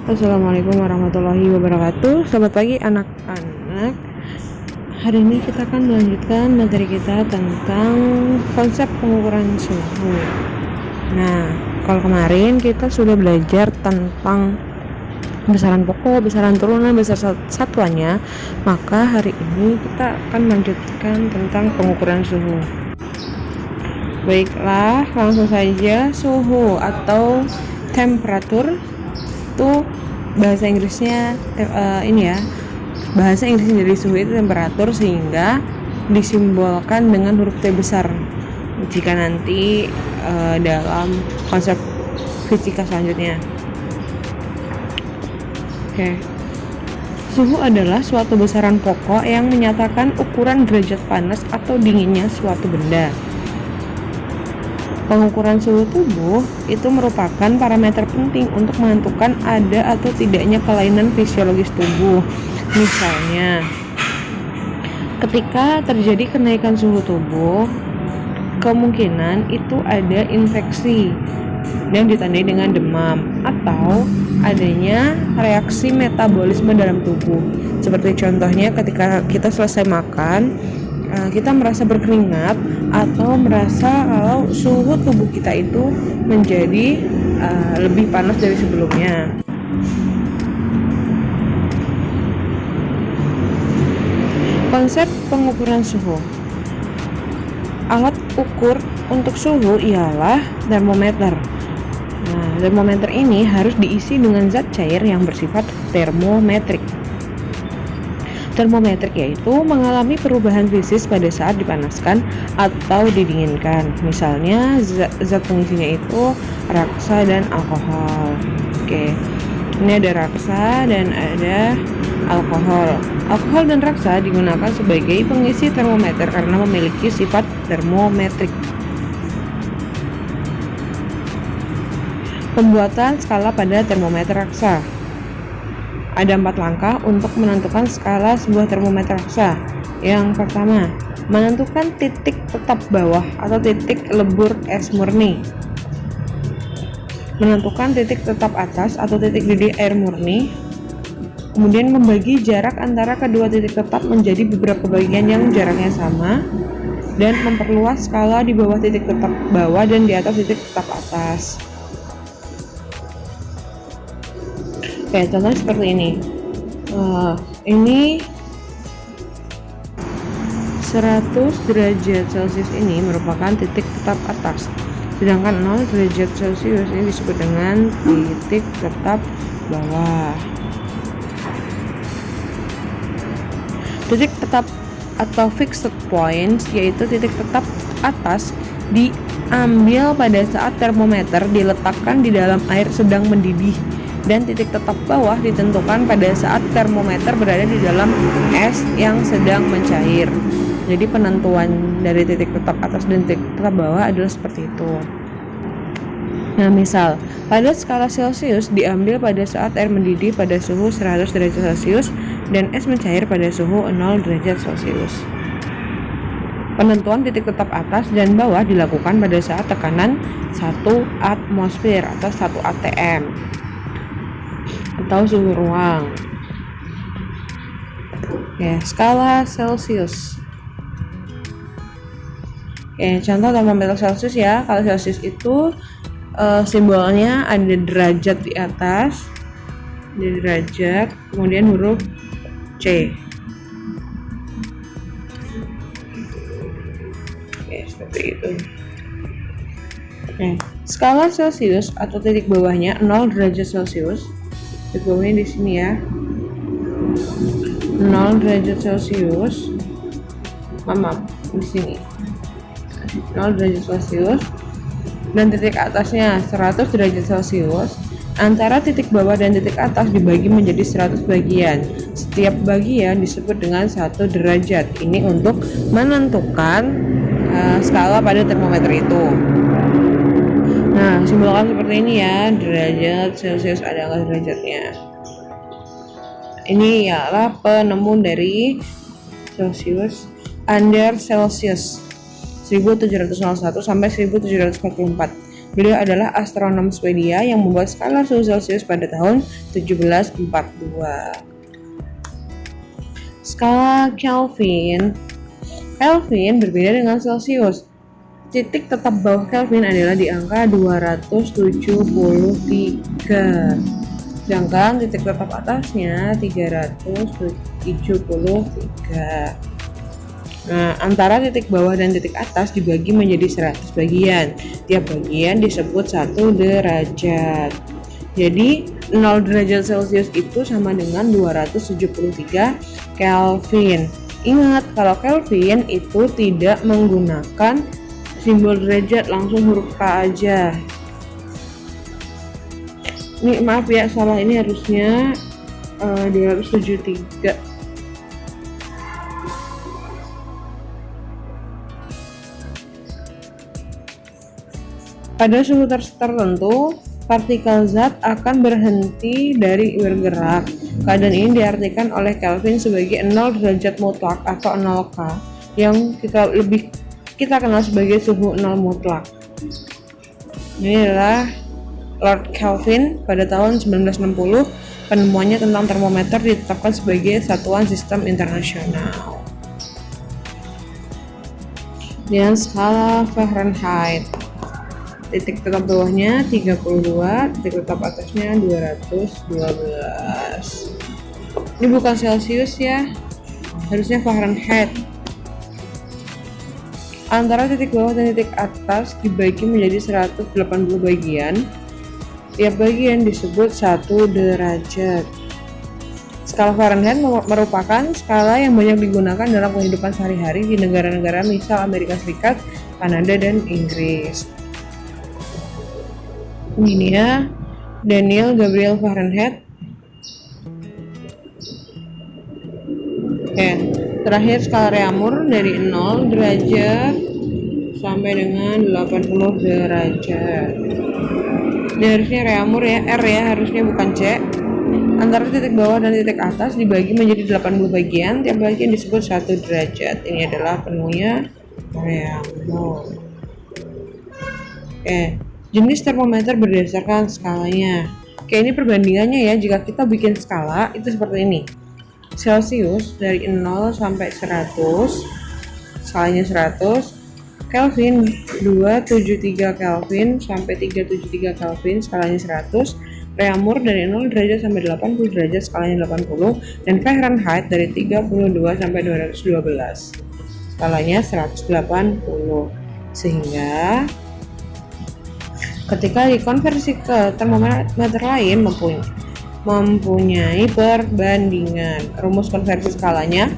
Assalamualaikum warahmatullahi wabarakatuh. Selamat pagi anak-anak. Hari ini kita akan melanjutkan materi kita tentang konsep pengukuran suhu. Nah, kalau kemarin kita sudah belajar tentang besaran pokok, besaran turunan, besar satuannya, maka hari ini kita akan melanjutkan tentang pengukuran suhu. Baiklah, langsung saja. Suhu atau temperatur itu bahasa Inggrisnya bahasa Inggris dari suhu itu temperatur, sehingga disimbolkan dengan huruf T besar jika nanti dalam konsep fisika selanjutnya. Oke. Suhu adalah suatu besaran pokok yang menyatakan ukuran derajat panas atau dinginnya suatu benda. Pengukuran suhu tubuh itu merupakan parameter penting untuk menentukan ada atau tidaknya kelainan fisiologis tubuh. Misalnya, ketika terjadi kenaikan suhu tubuh, kemungkinan itu ada infeksi dan ditandai dengan demam atau adanya reaksi metabolisme dalam tubuh. Seperti contohnya ketika kita selesai makan, kita merasa berkeringat atau merasa kalau suhu tubuh kita itu menjadi lebih panas dari sebelumnya. Konsep pengukuran suhu. Alat ukur untuk suhu ialah termometer. Nah, termometer ini harus diisi dengan zat cair yang bersifat termometrik. Termometrik yaitu mengalami perubahan fisis pada saat dipanaskan atau didinginkan. Misalnya zat pengisinya itu raksa dan alkohol. Oke. Ini ada raksa dan ada alkohol. Alkohol dan raksa digunakan sebagai pengisi termometer karena memiliki sifat termometrik. Pembuatan skala pada termometer raksa. Ada 4 langkah untuk menentukan skala sebuah termometer raksa. Yang pertama, menentukan titik tetap bawah atau titik lebur es murni. Menentukan titik tetap atas atau titik didih air murni. Kemudian membagi jarak antara kedua titik tetap menjadi beberapa bagian yang jaraknya sama. Dan memperluas skala di bawah titik tetap bawah dan di atas titik tetap atas. Oke, contohnya seperti ini. Ini 100 derajat Celcius ini merupakan titik tetap atas. Sedangkan 0 derajat Celcius ini disebut dengan titik tetap bawah. Titik tetap atau fixed points yaitu titik tetap atas diambil pada saat termometer diletakkan di dalam air sedang mendidih. Dan titik tetap bawah ditentukan pada saat termometer berada di dalam es yang sedang mencair. Jadi penentuan dari titik tetap atas dan titik tetap bawah adalah seperti itu. Nah, misal pada skala Celcius diambil pada saat air mendidih pada suhu 100 derajat Celcius dan es mencair pada suhu 0 derajat Celcius. Penentuan titik tetap atas dan bawah dilakukan pada saat tekanan 1 atmosfer atau 1 atm. Atau suhu ruang. Oke, skala Celcius. Oke, contoh termometer Celcius ya. Kalau Celcius itu simbolnya ada derajat di atas, ada derajat, kemudian huruf C. Oke, seperti itu. Oke, skala Celcius atau titik bawahnya 0 derajat Celcius. Titik bawahnya di sini ya. 0 derajat Celcius. Maaf, di sini. 0 derajat Celcius dan titik atasnya 100 derajat Celcius. Antara titik bawah dan titik atas dibagi menjadi 100 bagian. Setiap bagian disebut dengan 1 derajat. Ini untuk menentukan skala pada termometer itu. Nah, simbolkan seperti ini ya, derajat Celcius ada angka derajatnya. Ini ialah penemu dari Celsius under Celsius 1701 sampai 1744. Beliau adalah astronom Swedia yang membuat skala suhu Celcius pada tahun 1742. Skala Kelvin berbeda dengan Celcius. Titik tetap bawah Kelvin adalah di angka 273. Sedangkan titik tetap atasnya 373. Nah, antara titik bawah dan titik atas dibagi menjadi 100 bagian. Tiap bagian disebut 1 derajat. Jadi 0 derajat Celcius itu sama dengan 273 Kelvin. Ingat, kalau Kelvin itu tidak menggunakan simbol derajat, langsung huruf K aja. Ini maaf ya, salah, ini harusnya 273. Pada suhu tertentu, partikel zat akan berhenti dari bergerak. Keadaan ini diartikan oleh Kelvin sebagai 0 derajat mutlak atau 0 K, yang kita kenal sebagai suhu 0 mutlak. Ini adalah Lord Kelvin pada tahun 1960. Penemuannya tentang termometer ditetapkan sebagai satuan sistem internasional. Dan skala Fahrenheit, titik tetap bawahnya 32, titik tetap atasnya 212. Ini bukan Celcius ya, harusnya Fahrenheit. Antara titik bawah dan titik atas dibagi menjadi 180 bagian. Tiap bagian disebut 1 derajat. Skala Fahrenheit merupakan skala yang banyak digunakan dalam kehidupan sehari-hari di negara-negara misal Amerika Serikat, Kanada, dan Inggris. Ini ya, Daniel Gabriel Fahrenheit. Oke, terakhir skala Reaumur dari 0 derajat sampai dengan 80 derajat. Ini harusnya Reaumur ya, R ya, harusnya bukan C. Antara titik bawah dan titik atas dibagi menjadi 80 bagian, tiap bagian disebut 1 derajat. Ini adalah penuhnya Reaumur. Oke, jenis termometer berdasarkan skalanya. Oke, ini perbandingannya ya, jika kita bikin skala itu seperti ini. Celcius dari 0 sampai 100, skalanya 100. Kelvin 273 Kelvin sampai 373 Kelvin, skalanya 100. Reaumur dari 0 derajat sampai 80 derajat, skalanya 80. Dan Fahrenheit dari 32 sampai 212, skalanya 180. Sehingga ketika dikonversi ke termometer lain mempunyai perbandingan. Rumus konversi skalanya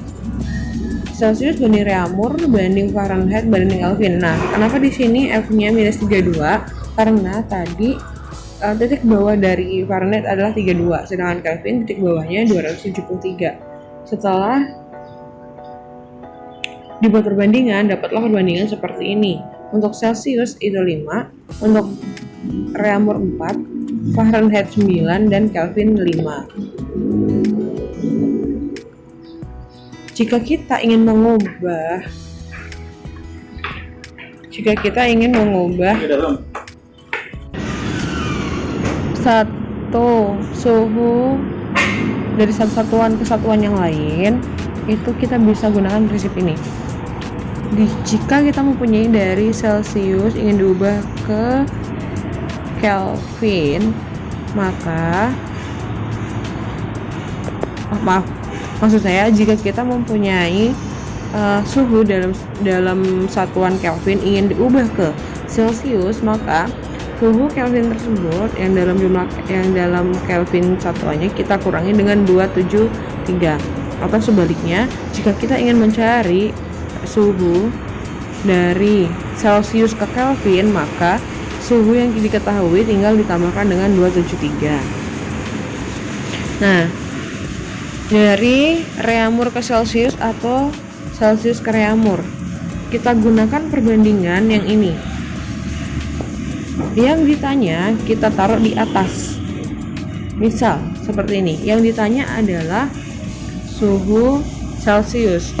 Celcius banding Reaumur banding Fahrenheit banding Kelvin. Nah, kenapa di sini F-nya minus 32? Karena tadi titik bawah dari Fahrenheit adalah 32, sedangkan Kelvin titik bawahnya 273. Setelah dibuat perbandingan, dapatlah perbandingan seperti ini. Untuk Celcius itu 5, untuk Reaumur 4, Fahrenheit 9, dan Kelvin 5. Jika kita ingin mengubah satu suhu dari satu satuan ke satuan yang lain, itu kita bisa gunakan prinsip ini. Jika kita mempunyai dari Celcius ingin diubah ke Kelvin, maka maksud saya jika kita mempunyai suhu dalam satuan Kelvin ingin diubah ke Celcius, maka suhu Kelvin tersebut yang dalam Kelvin satuannya kita kurangi dengan 273. Atau sebaliknya, jika kita ingin mencari suhu dari Celcius ke Kelvin, maka suhu yang diketahui tinggal ditambahkan dengan 273. Nah, dari Reaumur ke Celcius atau Celcius ke Reaumur, kita gunakan perbandingan yang ini. Yang ditanya kita taruh di atas. Misal seperti ini. Yang ditanya adalah suhu Celcius.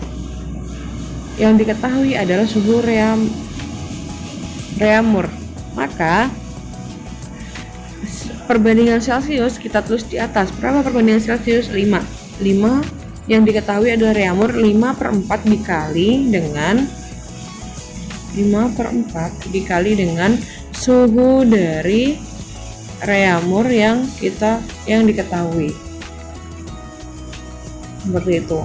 Yang diketahui adalah suhu Reaumur. Maka perbandingan Celcius kita tulis di atas. Berapa perbandingan Celcius? 5 yang diketahui adalah Reaumur. 5/4 dikali dengan suhu dari Reaumur yang diketahui, seperti itu.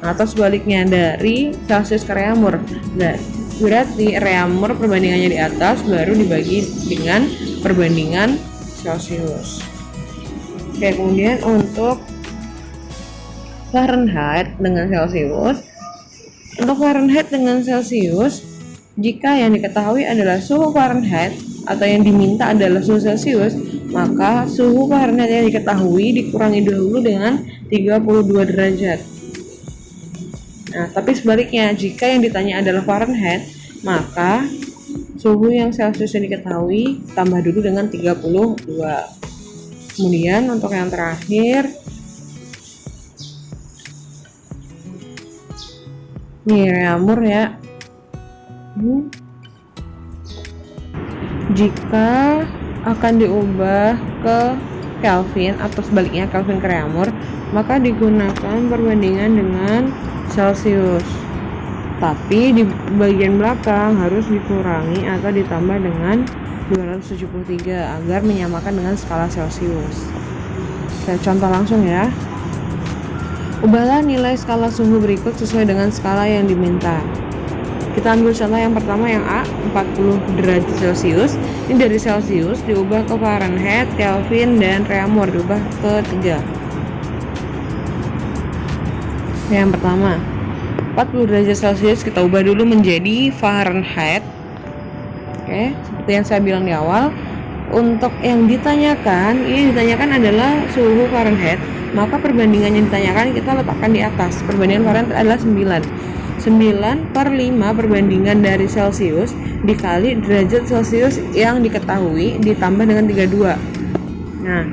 Atau sebaliknya dari Celcius ke Reaumur. Nah, berarti Reaumur perbandingannya di atas, baru dibagi dengan perbandingan Celcius. Oke, kemudian untuk Fahrenheit dengan Celcius. Untuk Fahrenheit dengan Celcius, jika yang diketahui adalah suhu Fahrenheit atau yang diminta adalah suhu Celcius, maka suhu Fahrenheit yang diketahui dikurangi dahulu dengan 32 derajat. Nah, tapi sebaliknya, jika yang ditanya adalah Fahrenheit, maka suhu yang Celcius yang diketahui tambah dulu dengan 32. Kemudian untuk yang terakhir, nih Reaumur ya. Jika akan diubah ke Kelvin atau sebaliknya Kelvin ke Reaumur, maka digunakan perbandingan dengan Celcius. Tapi di bagian belakang harus dikurangi atau ditambah dengan 273 agar menyamakan dengan skala Celcius. Saya contoh langsung ya. Ubahlah nilai skala suhu berikut sesuai dengan skala yang diminta. Kita ambil contoh yang pertama, yang A, 40 derajat Celcius. Ini dari Celcius diubah ke Fahrenheit, Kelvin, dan Reaumur diubah ke 3. Yang pertama, 40 derajat Celcius kita ubah dulu menjadi Fahrenheit. Oke, seperti yang saya bilang di awal, untuk yang ditanyakan, ini ditanyakan adalah suhu Fahrenheit, maka perbandingan yang ditanyakan kita letakkan di atas. Perbandingan Fahrenheit adalah 9/5 perbandingan dari Celcius dikali derajat Celcius yang diketahui ditambah dengan 32. Nah,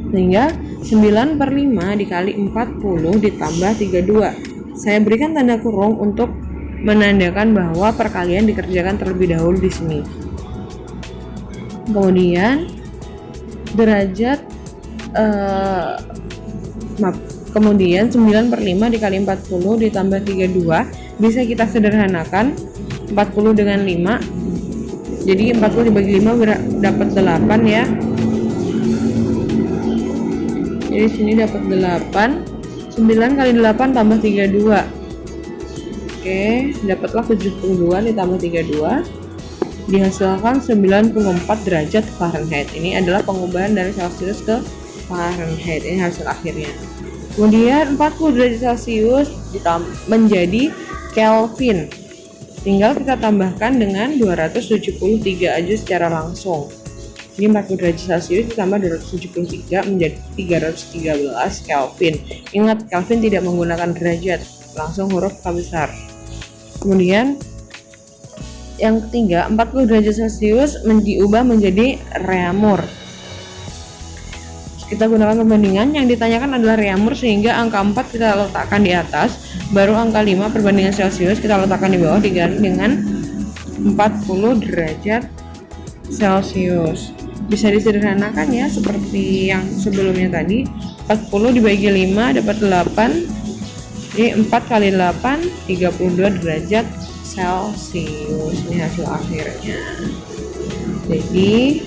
sehingga 9/5 dikali 40 ditambah 32. Saya berikan tanda kurung untuk menandakan bahwa perkalian dikerjakan terlebih dahulu di sini. Kemudian derajat kemudian 9/5 dikali 40 ditambah 32 bisa kita sederhanakan. 40 dengan 5, jadi 40 dibagi 5 dapat 8 ya. Jadi sini dapat 8. 9 kali 8 tambah 32. Oke, dapatlah 72 ditambah 32, dihasilkan 94 derajat Fahrenheit. Ini adalah pengubahan dari Celcius ke Fahrenheit. Ini hasil akhirnya. Kemudian 40 derajat Celcius menjadi Kelvin. Tinggal kita tambahkan dengan 273 aja secara langsung. Ini 40 derajat Celcius ditambah 273 menjadi 313 Kelvin. Ingat, Kelvin tidak menggunakan derajat, langsung huruf K besar. Kemudian yang ketiga, 40 derajat Celcius diubah menjadi Reaumur. Kita gunakan perbandingan, yang ditanyakan adalah Reaumur, sehingga angka 4 kita letakkan di atas, baru angka 5 perbandingan Celcius kita letakkan di bawah diganti dengan 40 derajat Celcius. Bisa disederhanakan ya seperti yang sebelumnya tadi. 40 dibagi 5 dapat 8. Jadi 4 kali 8 32 derajat Celcius. Ini hasil akhirnya. Jadi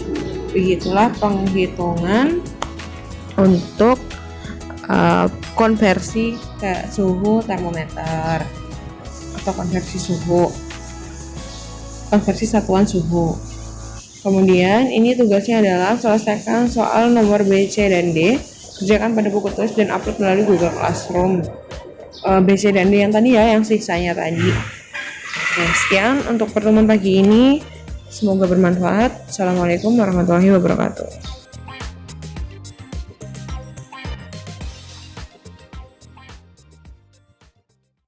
begitulah penghitungan untuk konversi ke suhu termometer atau konversi satuan suhu. Kemudian ini tugasnya adalah selesaikan soal nomor B, C, dan D, kerjakan pada buku tulis dan upload melalui Google Classroom. B, C, dan D yang tadi ya, yang sisanya tadi. Oke, sekian untuk pertemuan pagi ini, semoga bermanfaat. Assalamualaikum warahmatullahi wabarakatuh.